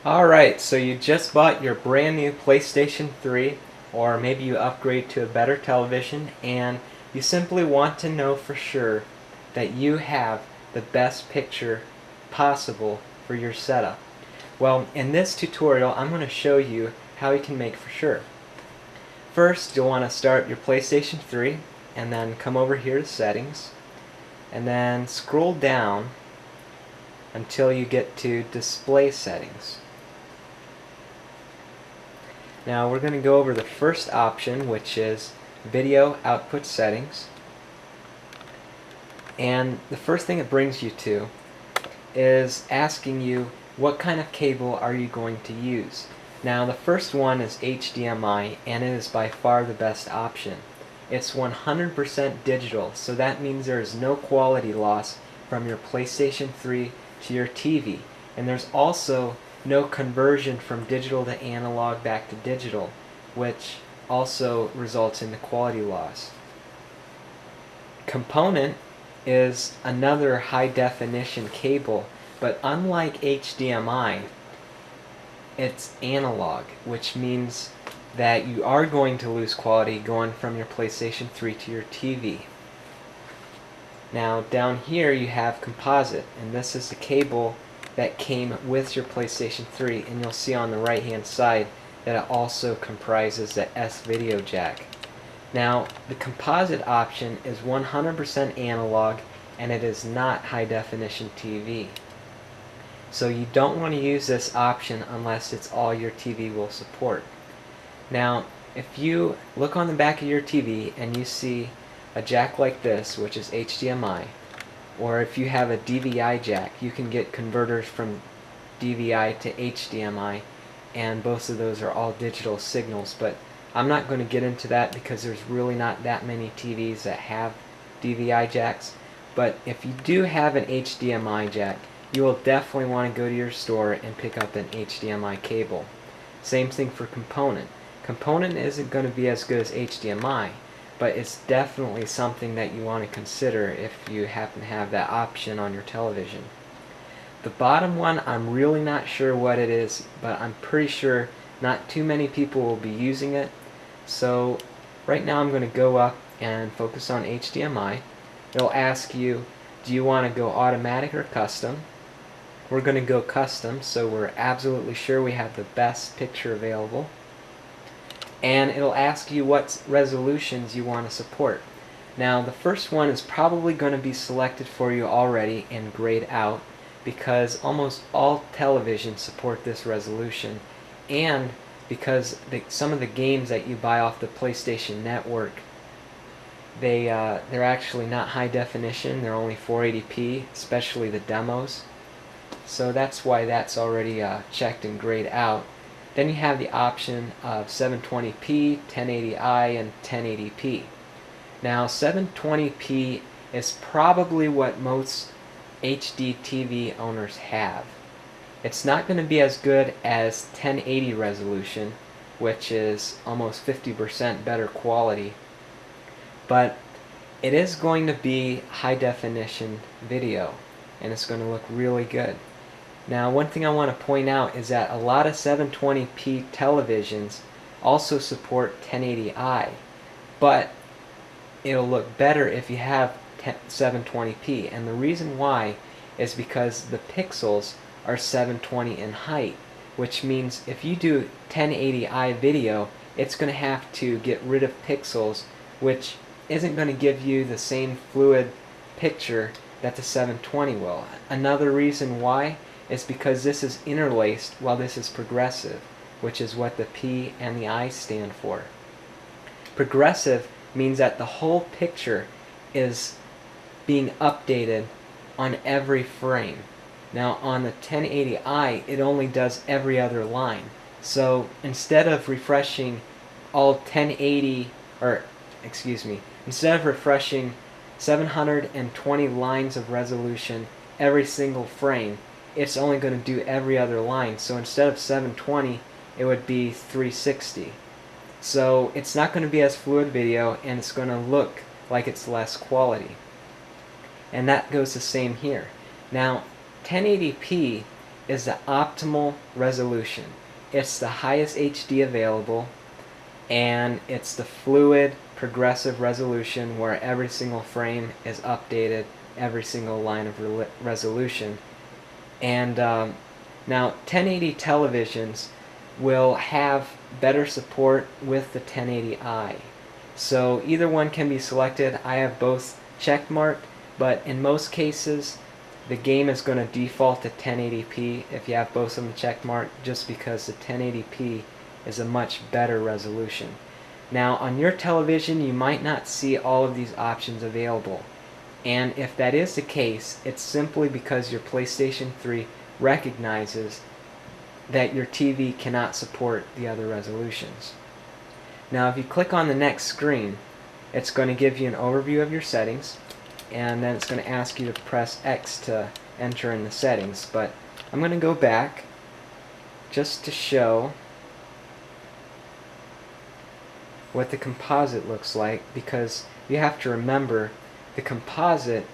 Alright, so you just bought your brand new PlayStation 3, or maybe you upgrade to a better television, and you simply want to know for sure that you have the best picture possible for your setup. Well, in this tutorial, I'm going to show you how you can make for sure. First, you'll want to start your PlayStation 3, and then come over here to Settings, and then scroll down until you get to Display Settings. Now we're going to go over the first option, which is Video Output Settings. And the first thing it brings you to is asking you what kind of cable are you going to use. Now the first one is HDMI, and it is by far the best option. It's 100% digital, so that means there is no quality loss from your PlayStation 3 to your TV. And there's also no conversion from digital to analog back to digital, which also results in the quality loss. Component is another high definition cable, but unlike HDMI, it's analog, which means that you are going to lose quality going from your PlayStation 3 to your TV. Now down here you have composite, and this is the cable that came with your PlayStation 3, and you'll see on the right hand side that it also comprises the S-video jack. Now the composite option is 100% analog, and it is not high definition TV. So you don't want to use this option unless it's all your TV will support. Now if you look on the back of your TV and you see a jack like this, which is HDMI, or if you have a DVI jack, you can get converters from DVI to HDMI, and both of those are all digital signals, but I'm not going to get into that because there's really not that many TVs that have DVI jacks. But if you do have an HDMI jack, you will definitely want to go to your store and pick up an HDMI cable. Same thing for component. Component isn't going to be as good as HDMI, but it's definitely something that you want to consider if you happen to have that option on your television. The bottom one, I'm really not sure what it is, but I'm pretty sure not too many people will be using it. So right now I'm going to go up and focus on HDMI. It'll ask you, do you want to go automatic or custom? We're going to go custom, so we're absolutely sure we have the best picture available. And it'll ask you what resolutions you want to support. Now the first one is probably going to be selected for you already and grayed out, because almost all televisions support this resolution, and because some of the games that you buy off the PlayStation Network, they're actually not high definition, they're only 480p, especially the demos. So that's why that's already checked and grayed out. Then you have the option of 720p, 1080i, and 1080p. Now 720p is probably what most HD TV owners have. It's not going to be as good as 1080 resolution, which is almost 50% better quality, but it is going to be high definition video, and it's going to look really good. Now one thing I want to point out is that a lot of 720p televisions also support 1080i, but it'll look better if you have 720p, and the reason why is because the pixels are 720 in height, which means if you do 1080i video, it's going to have to get rid of pixels, which isn't going to give you the same fluid picture that the 720 will. Another reason why is because this is interlaced while this is progressive, which is what the P and the I stand for. Progressive means that the whole picture is being updated on every frame. Now on the 1080i, it only does every other line. So instead of refreshing all 1080, or excuse me, instead of refreshing 720 lines of resolution every single frame, it's only going to do every other line. So instead of 720, it would be 360. So it's not going to be as fluid video, and it's going to look like it's less quality. And that goes the same here. Now 1080p is the optimal resolution. It's the highest HD available, and it's the fluid progressive resolution where every single frame is updated, every single line of resolution. And now 1080 televisions will have better support with the 1080i. So either one can be selected. I have both checkmarked, but in most cases the game is going to default to 1080p if you have both of them checkmarked, just because the 1080p is a much better resolution. Now on your television you might not see all of these options available, and if that is the case, it's simply because your PlayStation 3 recognizes that your TV cannot support the other resolutions. Now if you click on the next screen, it's going to give you an overview of your settings, and then it's going to ask you to press X to enter in the settings. But I'm going to go back just to show what the composite looks like, because you have to remember the composite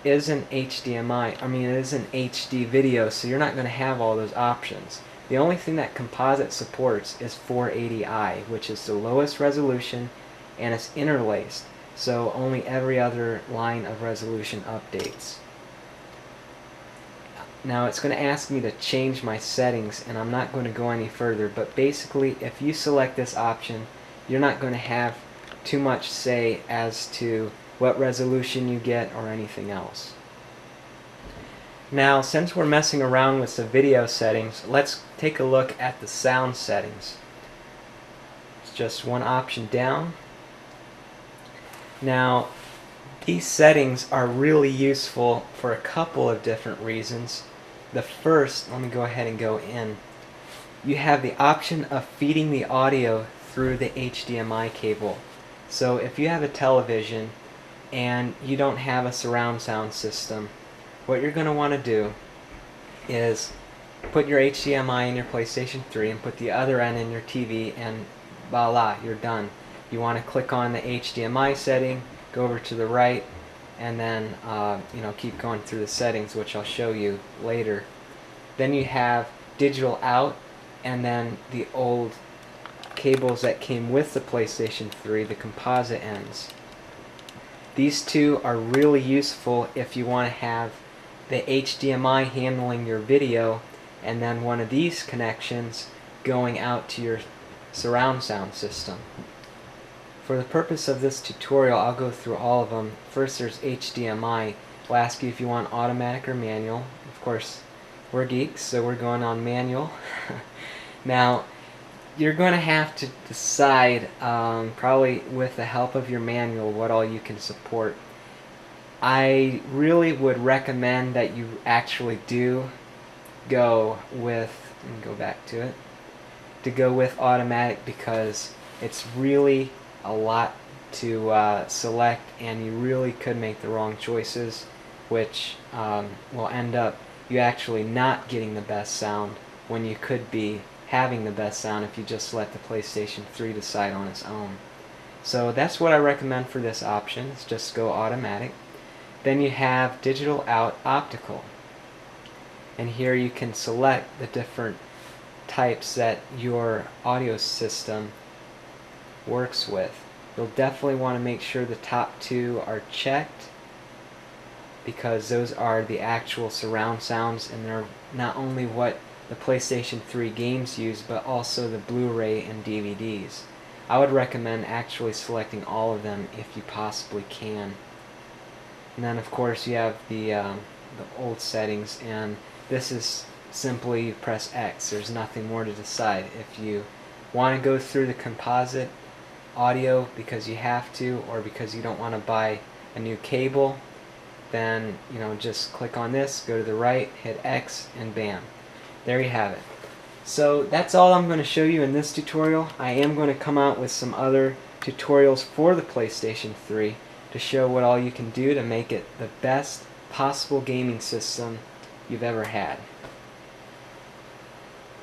is an HDMI, it is an HD video, so you're not going to have all those options. The only thing that composite supports is 480i, which is the lowest resolution, and it's interlaced, so only every other line of resolution updates. Now it's going to ask me to change my settings, and I'm not going to go any further, but basically if you select this option, you're not going to have too much say as to what resolution you get or anything else. Now, since we're messing around with the video settings, let's take a look at the sound settings. It's just one option down. Now, these settings are really useful for a couple of different reasons. The first, let me go ahead and go in. You have the option of feeding the audio through the HDMI cable. So if you have a television and you don't have a surround sound system, what you're going to want to do is put your HDMI in your PlayStation 3 and put the other end in your TV, and voila, you're done. You want to click on the HDMI setting, go over to the right, and then keep going through the settings, which I'll show you later. Then you have digital out, and then the old cables that came with the PlayStation 3, the composite ends. These two are really useful if you want to have the HDMI handling your video, and then one of these connections going out to your surround sound system. For the purpose of this tutorial, I'll go through all of them. First, there's HDMI. We'll ask you if you want automatic or manual. Of course, we're geeks, so we're going on manual. Now, you're going to have to decide, probably with the help of your manual, what all you can support. I really would recommend that you actually do go with, let me go back to it, to go with automatic, because it's really a lot to select, and you really could make the wrong choices, which will end up you actually not getting the best sound when you could be having the best sound if you just let the PlayStation 3 decide on its own. So that's what I recommend for this option, is just go automatic. Then you have digital out optical, and here you can select the different types that your audio system works with. You'll definitely want to make sure the top two are checked, because those are the actual surround sounds, and they're not only what the PlayStation 3 games use, but also the Blu-ray and DVDs. I would recommend actually selecting all of them if you possibly can. And then of course you have the old settings, and this is simply press X. There's nothing more to decide. If you want to go through the composite audio because you have to, or because you don't want to buy a new cable, then just click on this, go to the right, hit X, and bam. There you have it. So that's all I'm going to show you in this tutorial. I am going to come out with some other tutorials for the PlayStation 3 to show what all you can do to make it the best possible gaming system you've ever had.